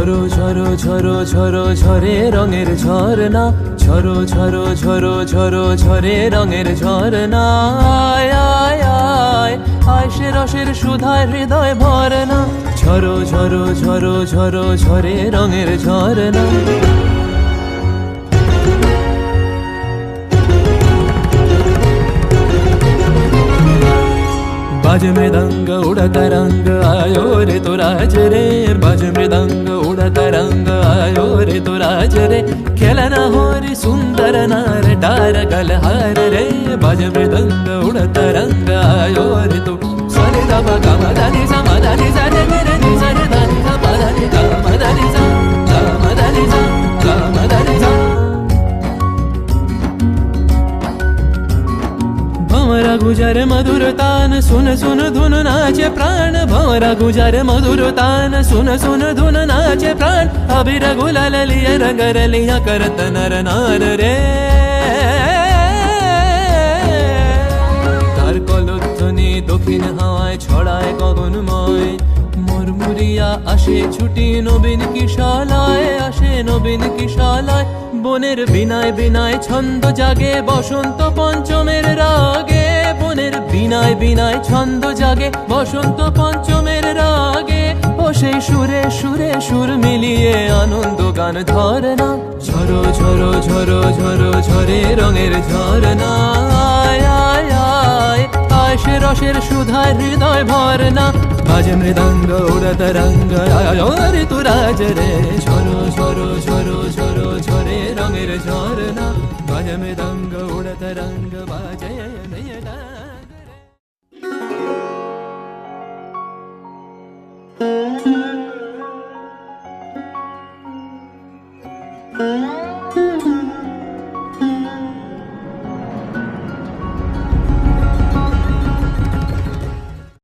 ঝরো ঝরো ঝরো ঝরো ঝরে রঙের ঝরনা, ঝরো ঝরো ঝরো ঝরো ঝরে রঙের ঝরনা। আয় আয় আয় আয় সে রসের সুধায় হৃদয় ভরনা, ঝরো ঝরো ঝরো ঝরো ঝরে রঙের ঝরনা। बाज मृदंग उड़ता रंग आयो रे तो राज रे, बाज मृदंग उड़ता रंग आयो रे तो राज रे। खेलना हो रे सुंदर नार डार गलहार रे, बाज मृदंग उड़ता रंग आयो रे तो सरे दा गा मा दा नि सा मा दा नि सा रे रे नि सा रे दा नि सा मा दा नि गा मा दा नि सा गा मा दा नि सा गा मा दा नि सा। भंवरा गुजर मधुर तान सुन सुन धुन नाचे प्राण, भंवरा गुजर मधुर तान सुन सुन धुन नाचे प्राण। अबीर गुलाल लिया रंग रलिया करत नर नार रे, तार कलध्वनि दक्षिण हावाय छड़ाय गगनमय। मुरमुरिया आशे छुटी नवीन किशालाय, आशे नवीन किशालाय। বনের বিনায় বিনায় ছন্দ জাগে বসন্ত পঞ্চমের রাগে, বনের বিনায় বিনায় ছন্দ জাগে বসন্ত পঞ্চমের রাগে। ও সেই সুরে সুরে সুর মিলিয়ে আনন্দ গান ধরনা, ঝরো ঝরো ঝরো ঝরো ঝরে রঙের ঝরনা। আয় আয় আয় আয় সে রসের সুধায় হৃদয় ভরনা, বাজে মৃদঙ্গ উড়ত রঙ্গ আয় রে তু রাজ রে। ঝরো ঝরো ঝরো ঝরো ঝরে রঙের ঝরনা, বাজে মৃদঙ্গ